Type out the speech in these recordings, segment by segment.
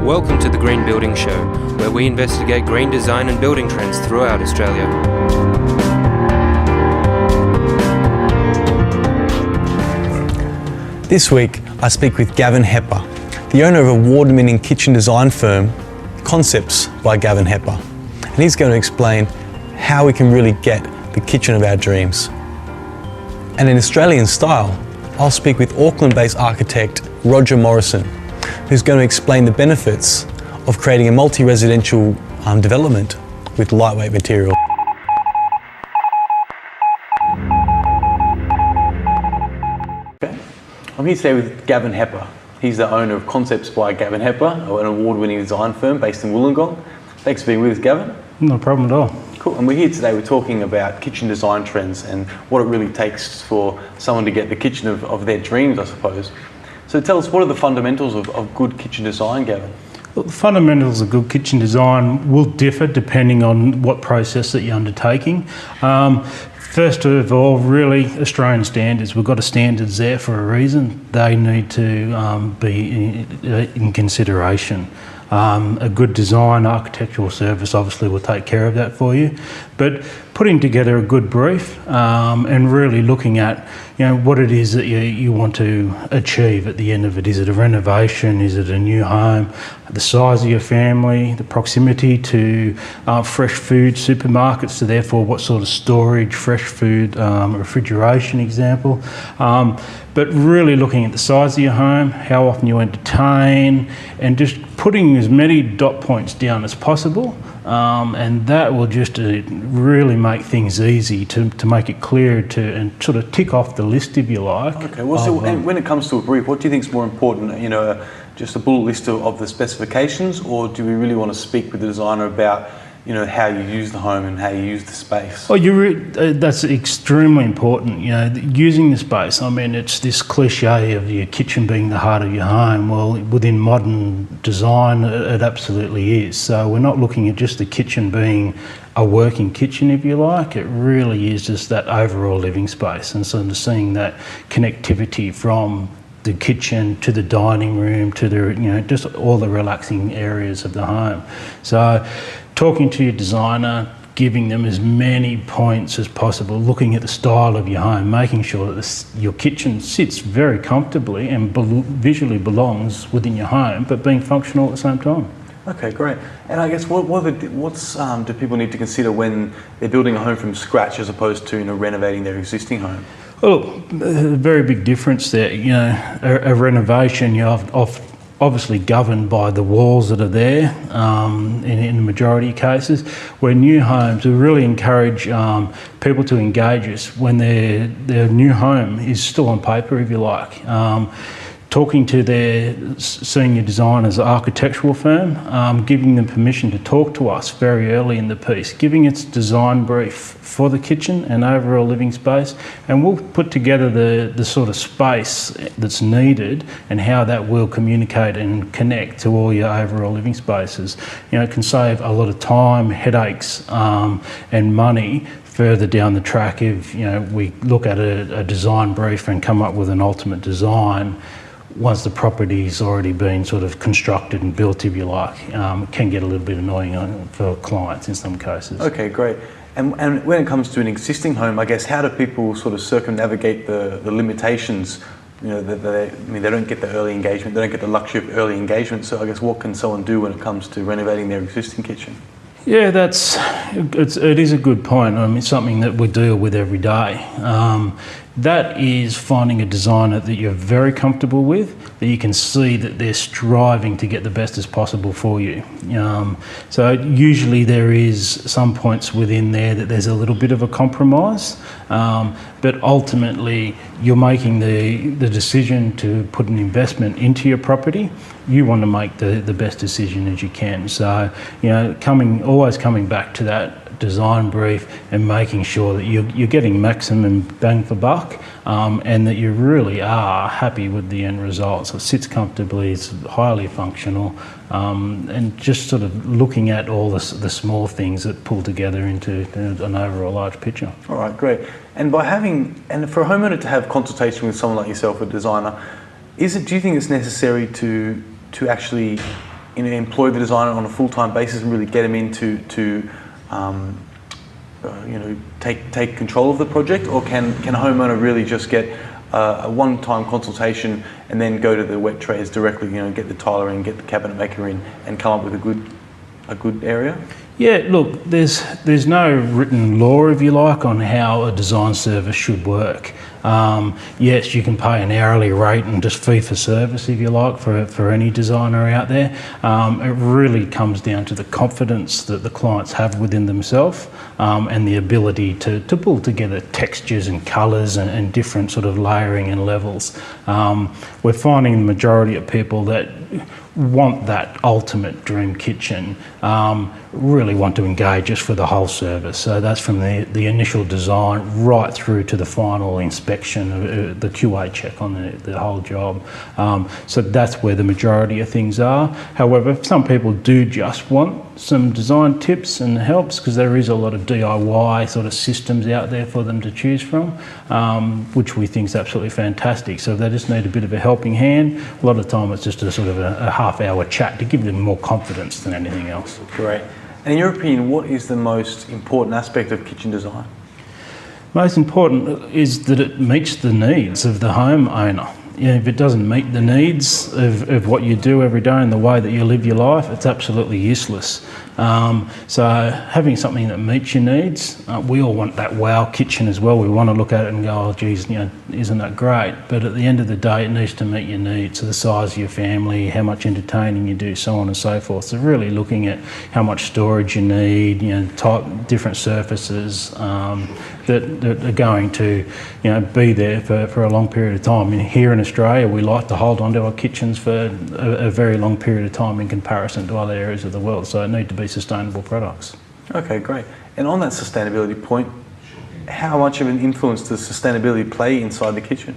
Welcome to the Green Building Show, where we investigate green design and building trends throughout Australia. This week, I speak with Gavin Hepper, the owner of award-winning kitchen design firm, Concepts by Gavin Hepper. And he's going to explain how we can really get the kitchen of our dreams. And in Australian style, I'll speak with Auckland-based architect Roger Morrison, who's going to explain the benefits of creating a multi-residential development with lightweight material. Okay. I'm here today with Gavin Hepper. He's the owner of Concepts by Gavin Hepper, an award-winning design firm based in Wollongong. Thanks for being with us, Gavin. No problem at all. Cool. And we're here today, we're talking about kitchen design trends and what it really takes for someone to get the kitchen of their dreams, I suppose. So tell us, what are the fundamentals of good kitchen design, Gavin? Well, the fundamentals of good kitchen design will differ depending on what process that you're undertaking. First of all, really, Australian standards. We've got a standards there for a reason. They need to be in consideration. A good design architectural service obviously will take care of that for you, but putting together a good brief and really looking at what it is that you want to achieve at the end of it. Is it a renovation? Is it a new home? The size of your family, the proximity to fresh food supermarkets, so therefore what sort of storage, fresh food, refrigeration example. But really looking at the size of your home, how often you entertain, and just putting as many dot points down as possible. And that will just really make things easy to make it clear and sort of tick off the list, if you like. Okay, well, so when it comes to a brief, what do you think is more important? Just a bullet list of the specifications, or do we really want to speak with the designer about how you use the home and how you use the space? Oh, that's extremely important. Using the space. I mean, it's this cliche of your kitchen being the heart of your home. Well, within modern design, it absolutely is. So we're not looking at just the kitchen being a working kitchen, if you like. It really is just that overall living space, and so seeing that connectivity from the kitchen to the dining room to the just all the relaxing areas of the home. So talking to your designer, giving them as many points as possible, looking at the style of your home, making sure that your kitchen sits very comfortably and visually belongs within your home, but being functional at the same time. Okay, great. And I guess what do people need to consider when they're building a home from scratch as opposed to renovating their existing home? Well, a very big difference there. A renovation, you're obviously governed by the walls that are there in the majority of cases. Where new homes, we really encourage people to engage us when their new home is still on paper, if you like. Talking to their senior designers, architectural firm, giving them permission to talk to us very early in the piece, giving its design brief for the kitchen and overall living space, and we'll put together the sort of space that's needed and how that will communicate and connect to all your overall living spaces. It can save a lot of time, headaches, and money further down the track if we look at a design brief and come up with an ultimate design. Once the property's already been sort of constructed and built, if you like, it can get a little bit annoying for clients in some cases. Okay, great. And when it comes to an existing home, I guess, how do people sort of circumnavigate the limitations? They don't get the early engagement, they don't get the luxury of early engagement. So I guess, what can someone do when it comes to renovating their existing kitchen? Yeah, it is a good point. I mean, it's something that we deal with every day. That is finding a designer that you're very comfortable with, that you can see that they're striving to get the best as possible for you. So usually there is some points within there that there's a little bit of a compromise, but ultimately you're making the decision to put an investment into your property. You want to make the best decision as you can. So, always coming back to that design brief and making sure that you're getting maximum bang for buck, and that you really are happy with the end result. So it sits comfortably, it's highly functional, and just sort of looking at all the small things that pull together into an overall large picture. All right, great. And for a homeowner to have consultation with someone like yourself, a designer, Do you think it's necessary to actually employ the designer on a full-time basis and really get him in to take control of the project, or can a homeowner really just get a one-time consultation and then go to the wet trades directly, get the tiler in, get the cabinet maker in, and come up with a good area? Yeah, look, there's no written law, if you like, on how a design service should work. Yes, you can pay an hourly rate and just fee for service, if you like, for any designer out there. It really comes down to the confidence that the clients have within themselves, and the ability to pull together textures and colours and different sort of layering and levels. We're finding the majority of people that want that ultimate dream kitchen really want to engage us for the whole service. So that's from the initial design right through to the final inspection, the QA check on the whole job. So that's where the majority of things are. However, some people do just want some design tips and helps, because there is a lot of DIY sort of systems out there for them to choose from, which we think is absolutely fantastic. So if they just need a bit of a helping hand, a lot of the time it's just a sort of a half-hour chat to give them more confidence than anything else. Great. And in your opinion, what is the most important aspect of kitchen design? Most important is that it meets the needs of the homeowner. If it doesn't meet the needs of what you do every day and the way that you live your life, it's absolutely useless. So having something that meets your needs, we all want that wow kitchen as well. We want to look at it and go, oh geez, isn't that great? But at the end of the day, it needs to meet your needs. So the size of your family, how much entertaining you do, so on and so forth. So really looking at how much storage you need, different surfaces that are going to be there for a long period of time. Here in Australia, we like to hold on to our kitchens for a very long period of time in comparison to other areas of the world. So it need to be sustainable products. Okay, great. And on that sustainability point, how much of an influence does sustainability play inside the kitchen?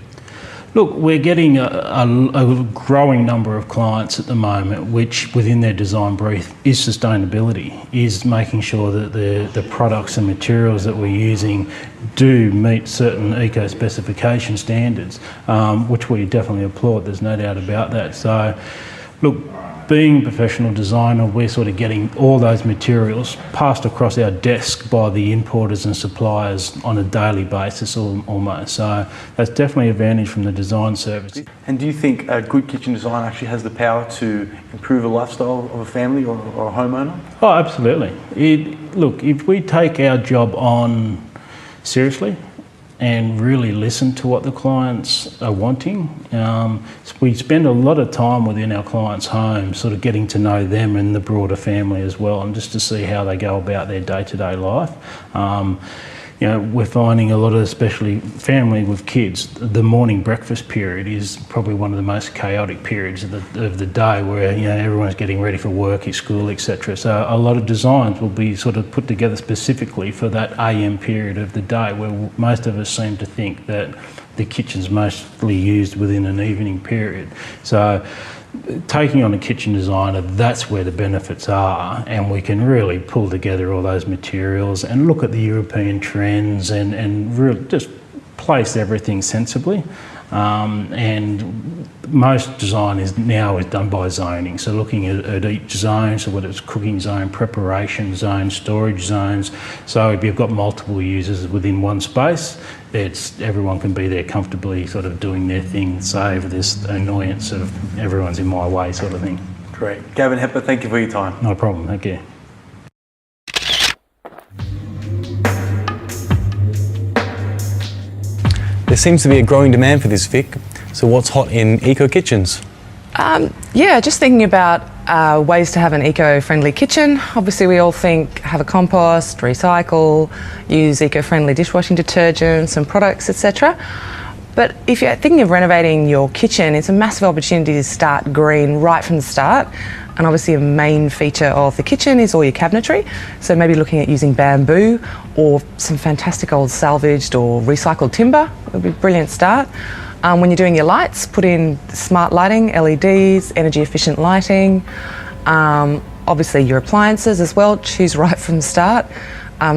Look, we're getting a growing number of clients at the moment which within their design brief is sustainability, is making sure that the products and materials that we're using do meet certain eco specification standards, which we definitely applaud, there's no doubt about that. So, look, being a professional designer, we're sort of getting all those materials passed across our desk by the importers and suppliers on a daily basis almost. So that's definitely an advantage from the design service. And do you think a good kitchen design actually has the power to improve the lifestyle of a family or a homeowner? Oh, absolutely. Look, if we take our job on seriously and really listen to what the clients are wanting. We spend a lot of time within our clients' homes sort of getting to know them and the broader family as well, and just to see how they go about their day-to-day life. We're finding a lot of, especially family with kids, the morning breakfast period is probably one of the most chaotic periods of the day, where everyone's getting ready for work, at school, etc. So a lot of designs will be sort of put together specifically for that AM period of the day, where most of us seem to think that the kitchen's mostly used within an evening period. So taking on a kitchen designer, that's where the benefits are, and we can really pull together all those materials and look at the European trends and really just place everything sensibly. And most design is done by zoning, so looking at each zone, so whether it's cooking zone, preparation zone, storage zones. So if you've got multiple users within one space, everyone can be there comfortably sort of doing their thing, save this annoyance of everyone's in my way sort of thing. Great. Gavin Hepper, thank you for your time. No problem, thank you. There seems to be a growing demand for this, Vic. So what's hot in eco kitchens? Just thinking about ways to have an eco-friendly kitchen. Obviously we all think have a compost, recycle, use eco-friendly dishwashing detergents and products, etc. But if you're thinking of renovating your kitchen, it's a massive opportunity to start green right from the start. And obviously a main feature of the kitchen is all your cabinetry. So maybe looking at using bamboo or some fantastic old salvaged or recycled timber would be a brilliant start. When you're doing your lights, put in smart lighting, LEDs, energy efficient lighting. Obviously your appliances as well, choose right from the start.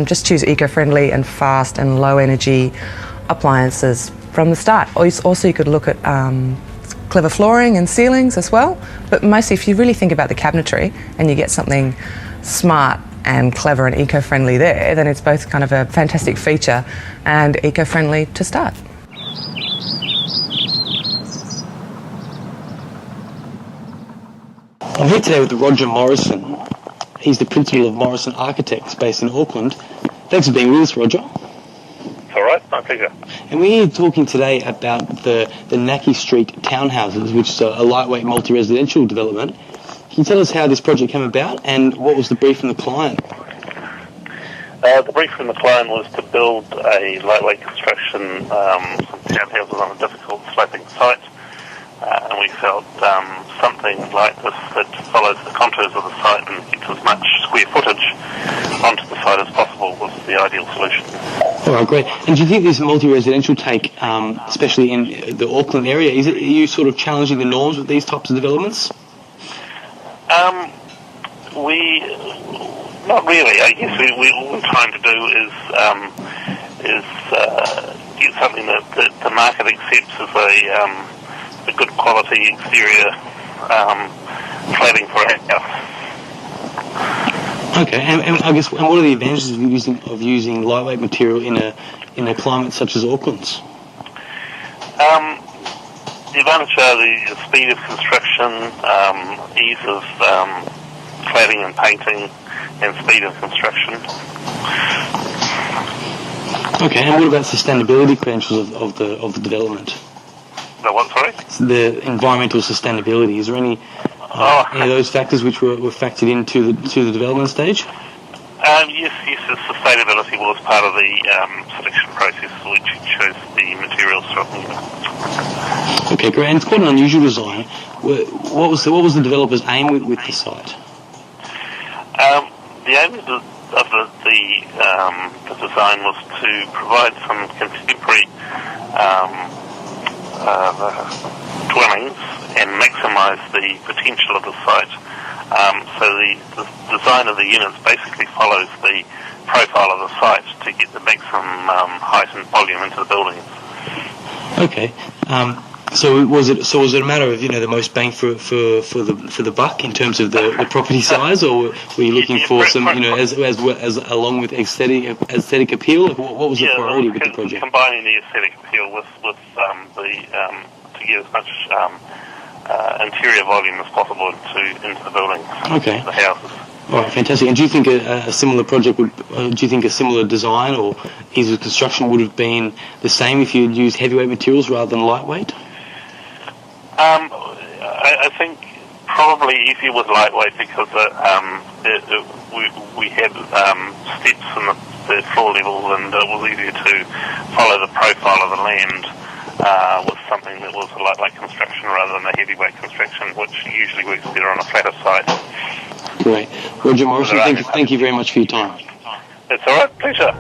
Just choose eco-friendly and fast and low energy appliances from the start. Also you could look at clever flooring and ceilings as well. But mostly if you really think about the cabinetry and you get something smart and clever and eco-friendly there, then it's both kind of a fantastic feature and eco-friendly to start. I'm here today with Roger Morrison. He's the principal of Morrison Architects based in Auckland. Thanks for being with us, Roger. It's all right, my pleasure. And we're here talking today about the Anaki Street Townhouses, which is a lightweight multi-residential development. Can you tell us how this project came about and what was the brief from the client? The brief from the client was to build a lightweight construction, some townhouses on a difficult sloping site, and we felt something like this that follows the contours of the site and gets as much square footage onto the site as possible was the ideal solution. All right, great. And do you think this multi-residential take, especially in the Auckland area, are you sort of challenging the norms with these types of developments? Not really. I guess all we're trying to do is get something that the market accepts as a good quality exterior cladding for a house. Okay, and I guess, and what are the advantages of using lightweight material in a climate such as Auckland's? The advantage are the speed of construction, ease of cladding and painting, and speed of construction. Okay, and what about sustainability credentials of the development? The what, sorry? The environmental sustainability. Is there any of those factors which were factored into the development stage? Yes, the sustainability was part of the selection process, which chose the materials from. Okay, great. And it's quite an unusual design. What was the developer's aim with the site? The aim of the design was to provide some contemporary dwellings and maximise the potential of the site. So the design of the units basically follows the profile of the site to get the maximum height and volume into the buildings. Okay. So was it a matter of the most bang for the buck in terms of the property size, or were you looking for some as along with aesthetic appeal? What was the priority with the project? Combining the aesthetic appeal with to get as much interior volume as possible into the buildings, okay, the houses. All right, fantastic. And do you think a similar project a similar design or ease of construction would have been the same if you had used heavyweight materials rather than lightweight? I think probably easier with lightweight because we had steps in the floor level, and it was easier to follow the profile of the land with something that was a lightweight construction rather than a heavyweight construction, which usually works better on a flatter site. Great. Roger Morrison, thank you very much for your time. It's all right. Pleasure.